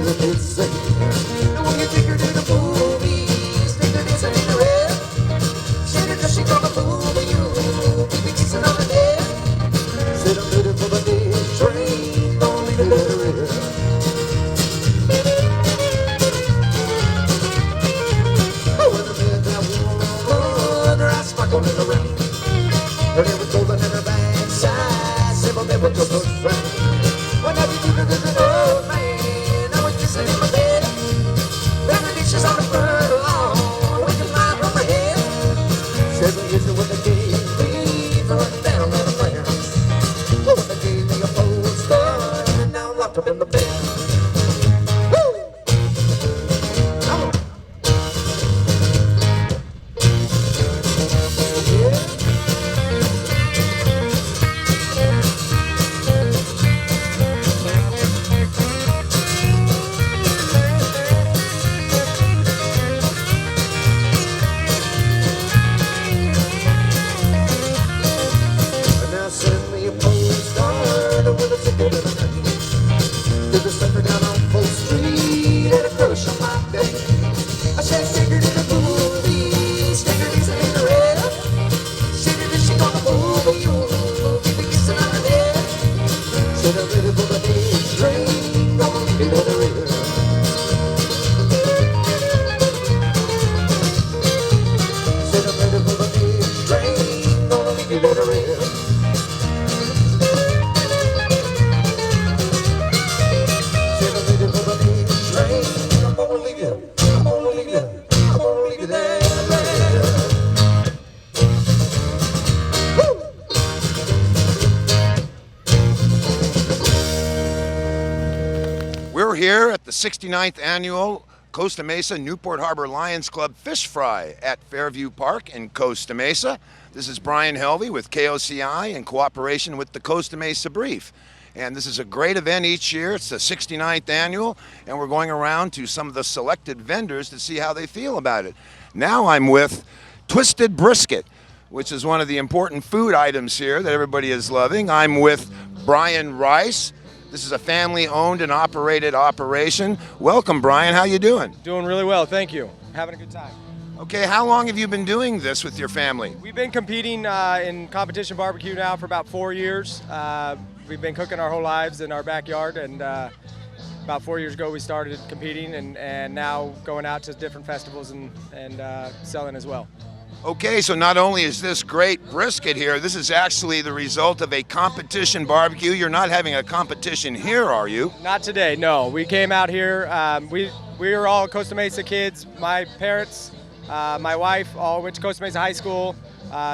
the kids say. And when you take her to the movies, take her dancing in the red. Say that she gonna fool you, keep me kissing on the head. Said I'm ready for the day train, don't leave it let her in. Oh, when I met that woman, her eyes sparkled in the rain. Her hair was golden and her backside, simple never just looked fine. When I did you to the old man, I was kissing in my bed. Ran the dishes on the front lawn, with the line from her head. 7 years ago when they gave me, running down on the ground. Oh, when they gave me a postcard, and now I'm locked up in the bed. Woo! Come on. Yeah. And now send me a postcard with a ticket and a name. There's a sucker down on Full Street and a crush on my day. I said, take her to the movies, take her dancing in the red. Said that she gonna move you, keep me kissing on her head. Said I'm ready for the day train, don't leave it let her in. Said I'm ready for the day train, don't leave it let her in. Said I'm ready for the day train, I'm gonna leave you, I'm gonna leave you, I'm gonna leave you there. Woo! We're here at the 69th annual Costa Mesa Newport Harbor Lions Club Fish Fry at Fairview Park in Costa Mesa. This is Brian Helvey with KOCI in cooperation with the Costa Mesa Brief. And this is a great event each year. It's the 69th annual, and we're going around to some of the selected vendors to see how they feel about it. Now I'm with Twisted Brisket, which is one of the important food items here that everybody is loving. I'm with Brian Rice. This is a family-owned and operated operation. Welcome, Brian. How you doing? Doing really well, thank you. Having a good time. Okay, how long have you been doing this with your family? We've been competing in competition barbecue now for about 4 years. We've been cooking our whole lives in our backyard, and about 4 years ago we started competing, and now going out to different festivals and selling as well. Okay, so not only is this great brisket here, this is actually the result of a competition barbecue. You're not having a competition here, are you? Not today, no. We came out here, we were all Costa Mesa kids. My parents, my wife, all went to Costa Mesa High School,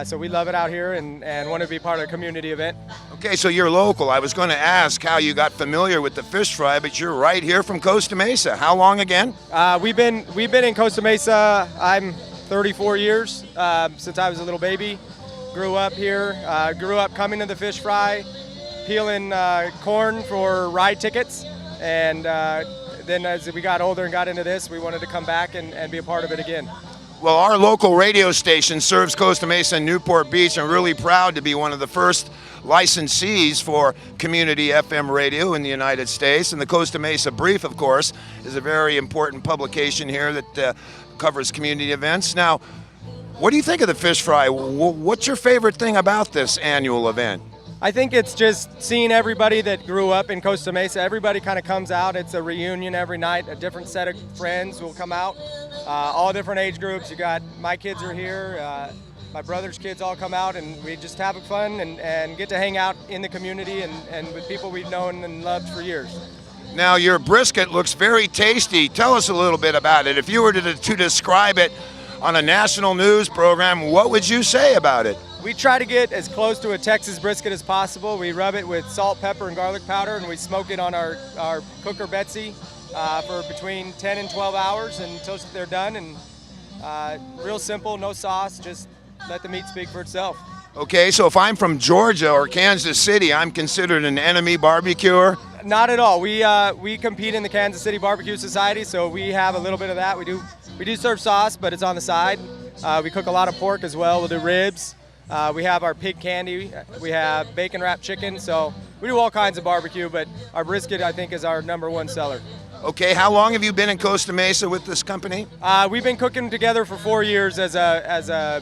so we love it out here and want to be part of a community event. Okay, so you're local. I was going to ask how you got familiar with the fish fry, but you're right here from Costa Mesa. How long again? We've been in Costa Mesa. I'm 34 years since I was a little baby. Grew up here. Grew up coming to the fish fry, peeling corn for ride tickets, and then as we got older and got into this, we wanted to come back and be a part of it again. Well, our local radio station serves Costa Mesa and Newport Beach, and really proud to be one of the first licensees for community FM radio in the United States. And the Costa Mesa Brief, of course, is a very important publication here that covers community events. Now, what do you think of the fish fry? What's your favorite thing about this annual event? I think it's just seeing everybody that grew up in Costa Mesa. Everybody kind of comes out. It's a reunion every night. A different set of friends will come out, all different age groups. You got my kids are here, my brother's kids all come out, and we just have fun and get to hang out in the community and with people we've known and loved for years. Now, your brisket looks very tasty. Tell us a little bit about it. If you were to describe it on a national news program, what would you say about it? We try to get as close to a Texas brisket as possible. We rub it with salt, pepper, and garlic powder, and we smoke it on our cooker Betsy for between 10 and 12 hours until they're done. And real simple, no sauce, just let the meat speak for itself. Okay, so if I'm from Georgia or Kansas City, I'm considered an enemy barbecuer? Not at all. We compete in the Kansas City Barbecue Society, so we have a little bit of that. We do serve sauce, but it's on the side. We cook a lot of pork as well. We'll do ribs. We have our pig candy. We have bacon wrapped chicken. So we do all kinds of barbecue, but our brisket, I think, is our #1 seller. Okay, how long have you been in Costa Mesa with this company? We've been cooking together for 4 years as a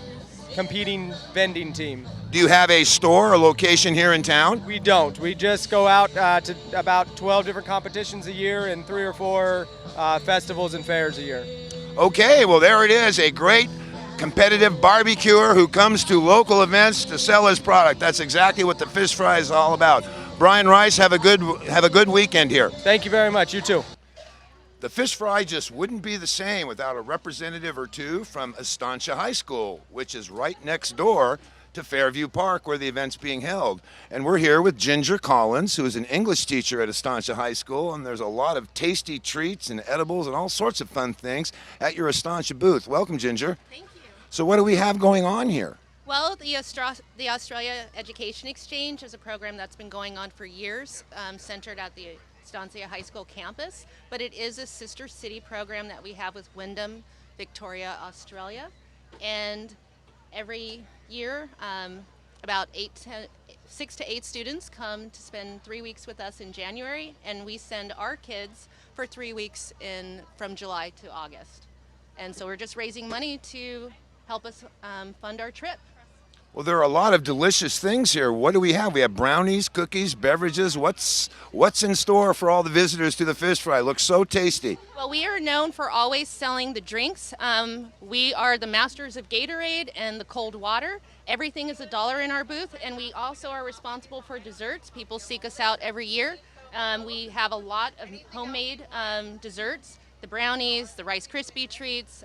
competing vending team. Do you have a store or location here in town? We don't. We just go out to about 12 different competitions a year and 3 or 4 festivals and fairs a year. Okay, well there it is, a great competitive barbecuer who comes to local events to sell his product. That's exactly what the fish fry is all about. Brian Rice, have a good weekend here. Thank you very much. You too. The fish fry just wouldn't be the same without a representative or two from Estancia High School, which is right next door to Fairview Park where the event's being held. And we're here with Ginger Collins, who is an English teacher at Estancia High School, and there's a lot of tasty treats and edibles and all sorts of fun things at your Estancia booth. Welcome, Ginger. Thank you. So what do we have going on here? Well, the Australia Education Exchange is a program that's been going on for years, centered at the Estancia High School campus, but it is a sister city program that we have with Wyndham, Victoria, Australia. And every year, about 6 to 8 students come to spend 3 weeks with us in January, and we send our kids for 3 weeks from July to August. And so we're just raising money to help us fund our trip. Well, there are a lot of delicious things here. What do we have? We have brownies, cookies, beverages. What's in store for all the visitors to the fish fry? It looks so tasty. Well, we are known for always selling the drinks. We are the masters of Gatorade and the cold water. Everything is $1 in our booth, and we also are responsible for desserts. People seek us out every year. We have a lot of homemade desserts, the brownies, the Rice Krispie treats.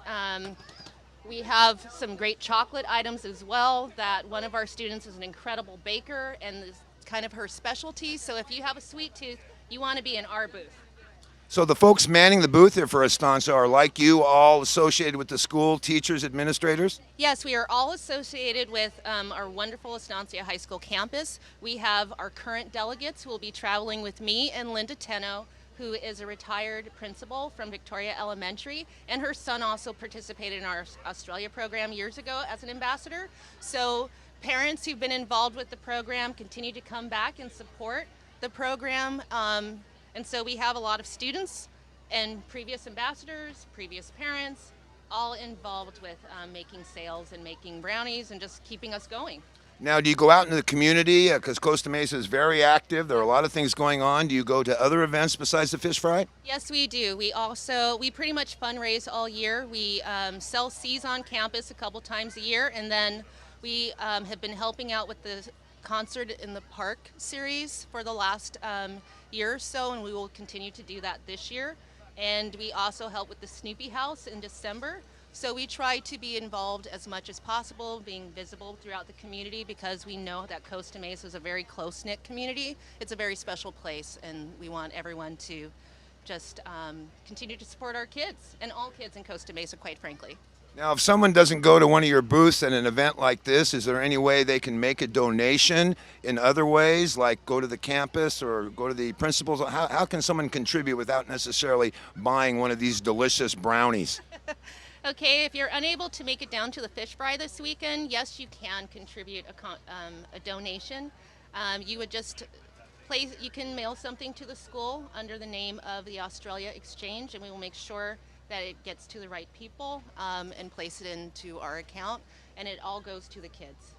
We have some great chocolate items as well, that one of our students is an incredible baker, and it's kind of her specialty. So if you have a sweet tooth, you want to be in our booth. So the folks manning the booth here for Estancia are like you, all associated with the school, teachers, administrators? Yes, we are all associated with our wonderful Estancia High School campus. We have our current delegates who will be traveling with me and Linda Tenno, who is a retired principal from Victoria Elementary, and her son also participated in our Australia program years ago as an ambassador. So parents who've been involved with the program continue to come back and support the program. And so we have a lot of students and previous ambassadors, previous parents, all involved with making sales and making brownies and just keeping us going. Now, do you go out into the community? Because Costa Mesa is very active. There are a lot of things going on. Do you go to other events besides the fish fry? Yes, we do. We pretty much fundraise all year. We sell C's on campus a couple times a year, and then we have been helping out with the Concert in the Park series for the last year or so, and we will continue to do that this year. And we also help with the Snoopy House in December. So we try to be involved as much as possible, being visible throughout the community, because we know that Costa Mesa is a very close-knit community. It's a very special place, and we want everyone to just continue to support our kids, and all kids in Costa Mesa, quite frankly. Now, if someone doesn't go to one of your booths at an event like this, is there any way they can make a donation in other ways, like go to the campus or go to the principal's? How can someone contribute without necessarily buying one of these delicious brownies? Okay, if you're unable to make it down to the fish fry this weekend, yes, you can contribute a donation. You would just you can mail something to the school under the name of the Australia Exchange, and we will make sure that it gets to the right people and place it into our account, and it all goes to the kids.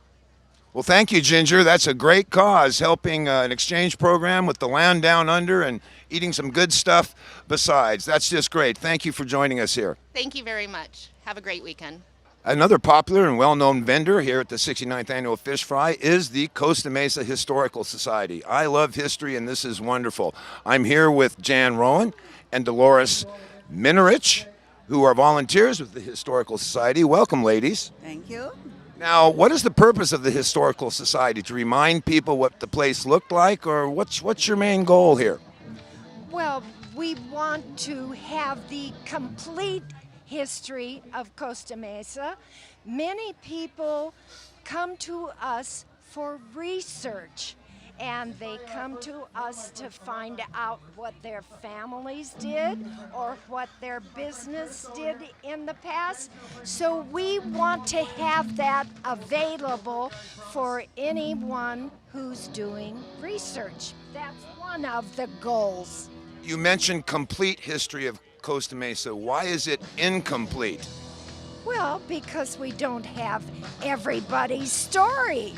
Well, thank you, Ginger. That's a great cause, helping an exchange program with the land down under and eating some good stuff besides. That's just great. Thank you for joining us here. Thank you very much. Have a great weekend. Another popular and well-known vendor here at the 69th Annual Fish Fry is the Costa Mesa Historical Society. I love history, and this is wonderful. I'm here with Jan Rowan and Dolores Minerich, who are volunteers with the Historical Society. Welcome, ladies. Thank you. Now, what is the purpose of the Historical Society? To remind people what the place looked like, or what's your main goal here? Well, we want to have the complete history of Costa Mesa. Many people come to us for research, and they come to us to find out what their families did or what their business did in the past. So we want to have that available for anyone who's doing research. That's one of the goals. You mentioned complete history of Costa Mesa. Why is it incomplete? Well, because we don't have everybody's story.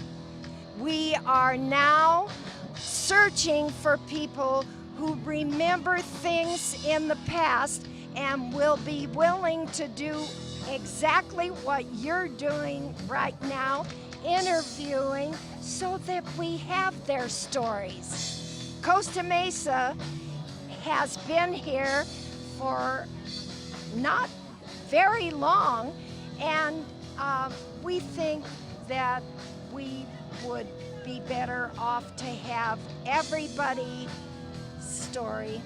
We are now searching for people who remember things in the past and will be willing to do exactly what you're doing right now, interviewing, so that we have their stories. Costa Mesa has been here for not very long, and we think that we would be better off to have everybody's story.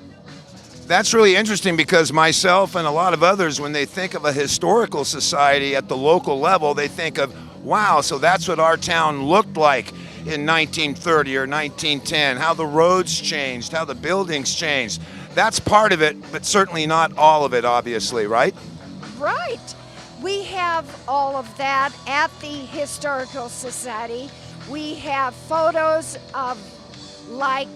That's really interesting because myself and a lot of others, when they think of a historical society at the local level, they think of, wow, so that's what our town looked like in 1930 or 1910, how the roads changed, how the buildings changed. That's part of it, but certainly not all of it, obviously, right? Right. We have all of that at the Historical Society. We have photos of like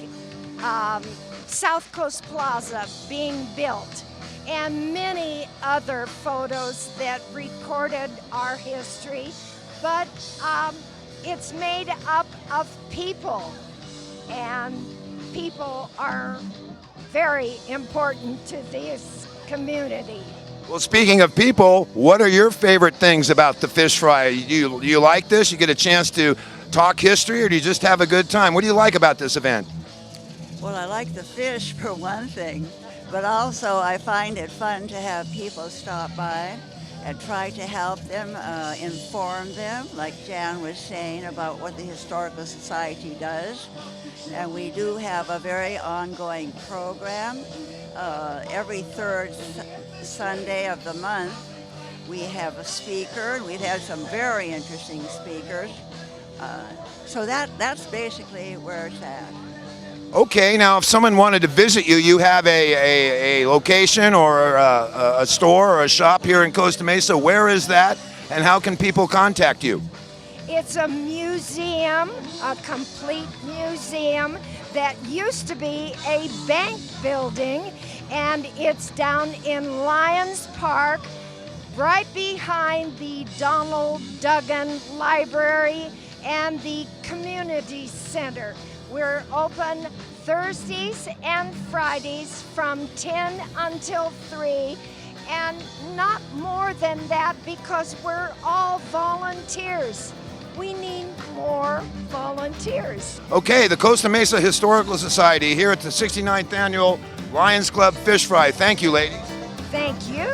South Coast Plaza being built and many other photos that recorded our history, but it's made up of people, and people are very important to this community. Well, speaking of people, what are your favorite things about the fish fry? Do you like this? You get a chance to talk history, or do you just have a good time? What do you like about this event? Well, I like the fish for one thing, but also I find it fun to have people stop by and try to help them, inform them, like Jan was saying, about what the Historical Society does. And we do have a very ongoing program. Every third Sunday of the month, we have a speaker, and we've had some very interesting speakers. So that's basically where it's at. Okay, now if someone wanted to visit you, you have a location or a store or a shop here in Costa Mesa. Where is that, and how can people contact you? It's a museum, a complete museum that used to be a bank building, and it's down in Lions Park, right behind the Donald Duggan Library and the Community Center. We're open Thursdays and Fridays from 10 until 3, and not more than that because we're all volunteers. We need more volunteers. Okay, the Costa Mesa Historical Society here at the 69th Annual Lions Club Fish Fry. Thank you, ladies. Thank you.